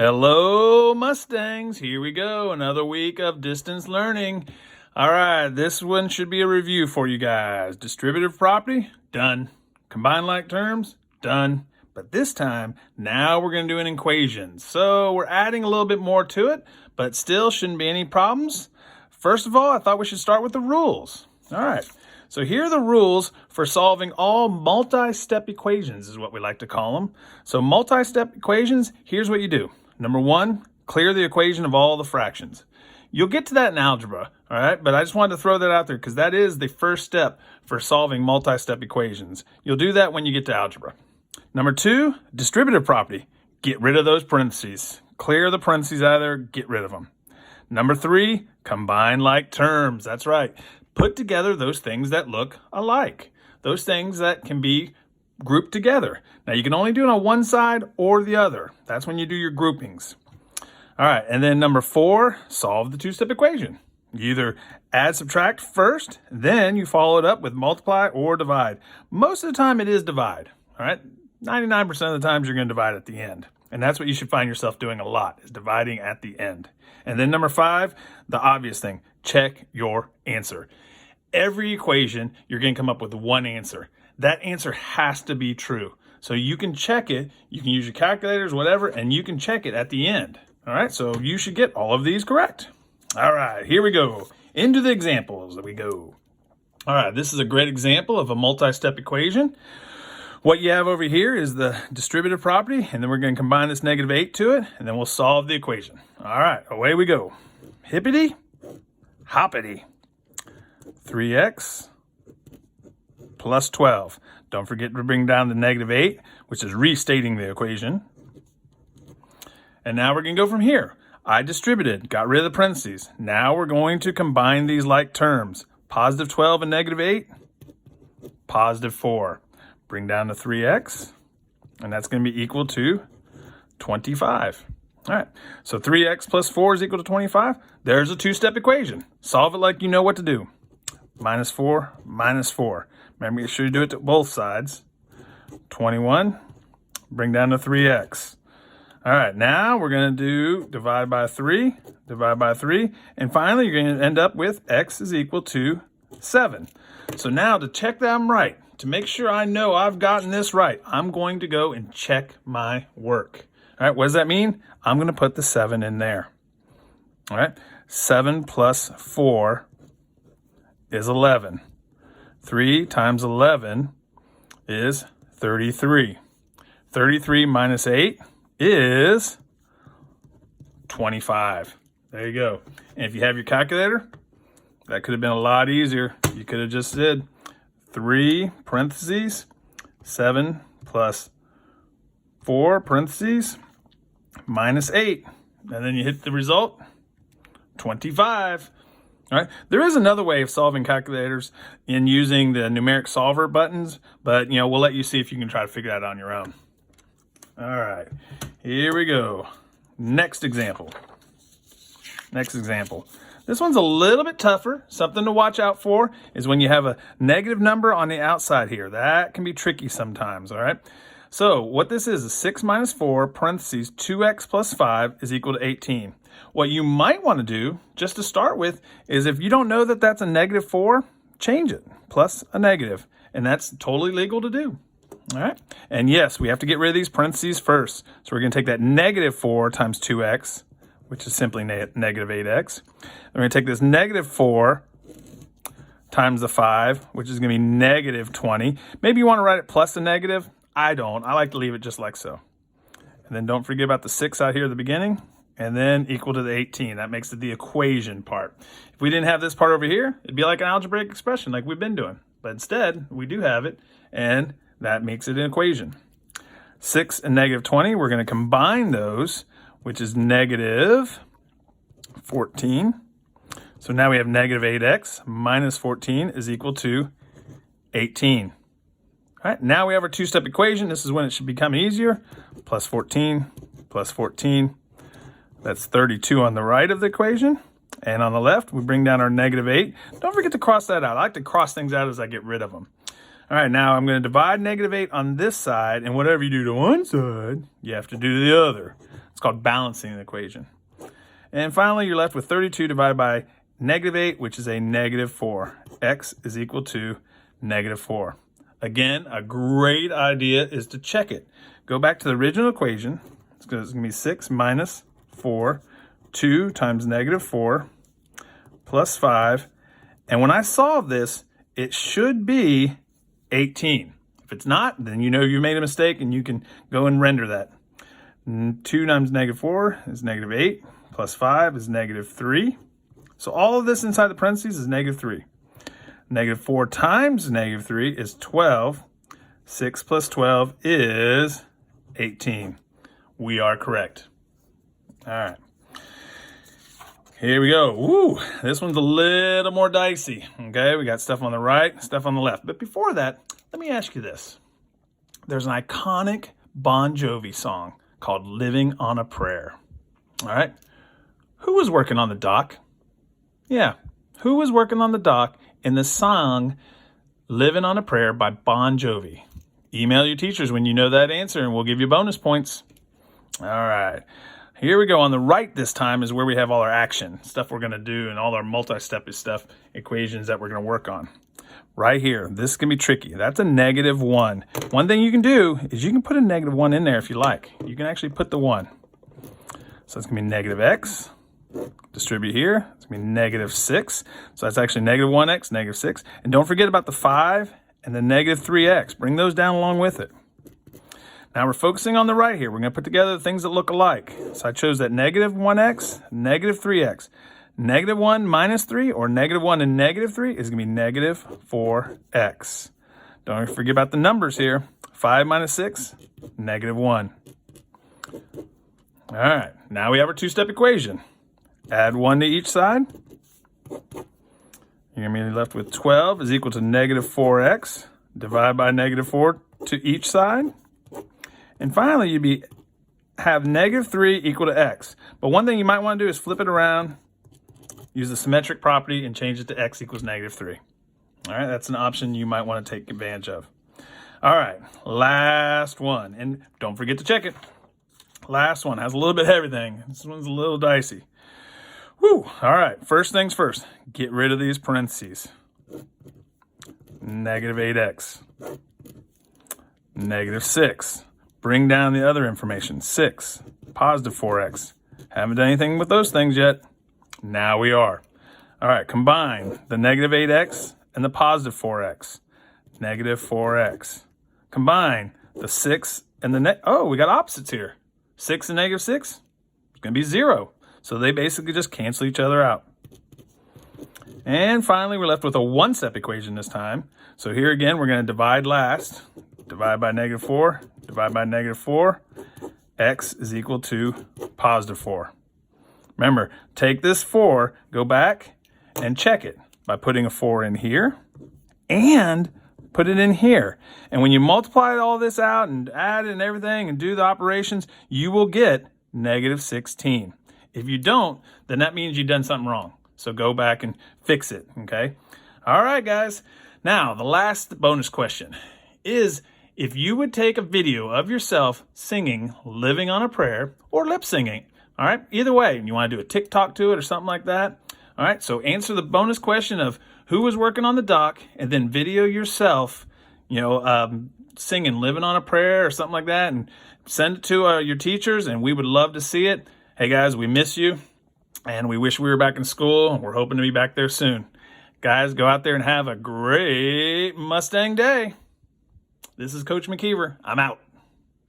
Hello, Mustangs. Here we go. Another week of distance learning. All right, this one should be a review for you guys. Distributive property, done. Combined like terms, done. But this time, now we're going to do an equation. So we're adding a little bit more to it, but still shouldn't be any problems. First of all, I thought we should start with the rules. All right. So here are the rules for solving all multi-step equations is what we like to call them. So multi-step equations, here's what you do. Number one, clear the equation of all the fractions. You'll get to that in algebra, all right? But I just wanted to throw that out there because that is the first step for solving multi-step equations. You'll do that when you get to algebra. Number two, distributive property. Get rid of those parentheses. Clear the parentheses out of there, get rid of them. Number three, combine like terms. That's right. Put together those things that look alike. Those things that can be grouped together. Now you can only do it on one side or the other. That's when you do your groupings. All right, and then number four, solve the two-step equation. You either add, subtract first, then you follow it up with multiply or divide. Most of the time it is divide, all right? 99% of the times you're going to divide at the end. And that's what you should find yourself doing a lot, is dividing at the end. And then number five, the obvious thing, check your answer. Every equation, you're going to come up with one answer. That answer has to be true. So you can check it, you can use your calculators, whatever, and you can check it at the end. All right, so you should get all of these correct. All right, here we go. Into the examples that we go. All right, this is a great example of a multi-step equation. What you have over here is the distributive property, and then we're going to combine this -8 to it, and then we'll solve the equation. All right, away we go. Hippity, hoppity. 3x plus 12. Don't forget to bring down the -8, which is restating the equation. And now we're going to go from here. I distributed, got rid of the parentheses. Now we're going to combine these like terms. Positive 12 and -8, positive 4. Bring down the 3x, and that's going to be equal to 25. All right, so 3x plus 4 is equal to 25. There's a two-step equation. Solve it like you know what to do. -4, -4. Remember, you should do it to both sides. 21, bring down to 3x. All right, now we're going to do divide by 3, and finally you're going to end up with x is equal to 7. So now to check that I'm right, to make sure I know I've gotten this right, I'm going to go and check my work. All right, what does that mean? I'm going to put the 7 in there. All right, 7 plus 4 is 11. 3 times 11 is 33. 33 minus 8 is 25. There you go. And if you have your calculator, that could have been a lot easier. You could have just said 3 parentheses, 7 plus 4 parentheses, minus 8. And then you hit the result, 25. All right. There is another way of solving calculators in using the numeric solver buttons, but we'll let you see if you can try to figure that out on your own. All right, here we go. Next example. This one's a little bit tougher. Something to watch out for is when you have a negative number on the outside here. That can be tricky sometimes, all right? So what this is 6 minus 4, parentheses, 2x plus 5 is equal to 18. What you might want to do, just to start with, is if you don't know that that's a -4, change it, plus a negative. And that's totally legal to do. All right? And yes, we have to get rid of these parentheses first. So we're going to take that -4 times 2x, which is simply -8x. We're going to take this -4 times the 5, which is going to be -20. Maybe you want to write it plus a negative. I don't. I like to leave it just like so. And then don't forget about the 6 out here at the beginning. And then equal to the 18. That makes it the equation part. If we didn't have this part over here, it'd be like an algebraic expression like we've been doing. But instead, we do have it, and that makes it an equation. 6 and -20, we're going to combine those, which is -14. So now we have -8x minus 14 is equal to 18. All right, now we have our two-step equation. This is when it should become easier. Plus 14, plus 14. That's 32 on the right of the equation. And on the left, we bring down our -8. Don't forget to cross that out. I like to cross things out as I get rid of them. All right, now I'm going to divide -8 on this side, and whatever you do to one side, you have to do to the other. It's called balancing the equation. And finally, you're left with 32 divided by -8, which is a -4. X is equal to -4. Again, a great idea is to check it. Go back to the original equation. It's going to be 6 minus 4, 2 times -4, plus 5. And when I solve this, it should be 18. If it's not, then you know you made a mistake and you can go and render that. 2 times -4 is -8, plus 5 is -3. So all of this inside the parentheses is -3. -4 times -3 is 12. 6 plus 12 is 18. We are correct. All right. Here we go. Ooh, this one's a little more dicey. Okay, we got stuff on the right, stuff on the left. But before that, let me ask you this. There's an iconic Bon Jovi song called Living on a Prayer. All right. Who was working on the dock? Yeah, who was working on the dock in the song Living on a Prayer by Bon Jovi? Email your teachers when you know that answer and we'll give you bonus points. All right. Here we go. On the right this time is where we have all our action, stuff we're going to do, and all our multi-step stuff, equations that we're going to work on. Right here, this can be tricky. That's a -1. One thing you can do is you can put a -1 in there if you like. You can actually put the 1. So it's going to be -x. Distribute here. It's going to be -6. So that's actually -1x, -6. And don't forget about the 5 and the -3x. Bring those down along with it. Now we're focusing on the right here. We're going to put together the things that look alike. So I chose that -1x, -3x. -1 minus 3, or -1 and -3 is going to be -4x. Don't forget about the numbers here. 5 minus 6, -1. All right, now we have our two-step equation. Add 1 to each side. You're going to be left with 12 is equal to -4x. Divide by -4 to each side. And finally, you'd have -3 equal to x. But one thing you might want to do is flip it around, use the symmetric property, and change it to x equals -3. All right, that's an option you might want to take advantage of. All right, last one. And don't forget to check it. Last one has a little bit of everything. This one's a little dicey. Whew. All right, first things first. Get rid of these parentheses. -8x. -6. Bring down the other information. 6. +4x. Haven't done anything with those things yet. Now we are. All right, combine the -8x and the +4x. -4x. Combine the 6 and the oh, we got opposites here. 6 and -6, it's going to be 0. So they basically just cancel each other out. And finally, we're left with a one-step equation this time. So here again, we're going to divide last. Divide by -4, divide by -4. X is equal to +4. Remember, take this 4, go back and check it by putting a 4 in here and put it in here. And when you multiply all this out and add and everything and do the operations, you will get -16. If you don't, then that means you've done something wrong. So go back and fix it, okay? All right, guys. Now, the last bonus question is if you would take a video of yourself singing Living on a Prayer or lip singing, all right? Either way, you want to do a TikTok to it or something like that. All right, so answer the bonus question of who was working on the dock and then video yourself, singing Living on a Prayer or something like that and send it to your teachers, and we would love to see it. Hey, guys, we miss you, and we wish we were back in school. We're hoping to be back there soon. Guys, go out there and have a great Mustang day. This is Coach McKeever. I'm out.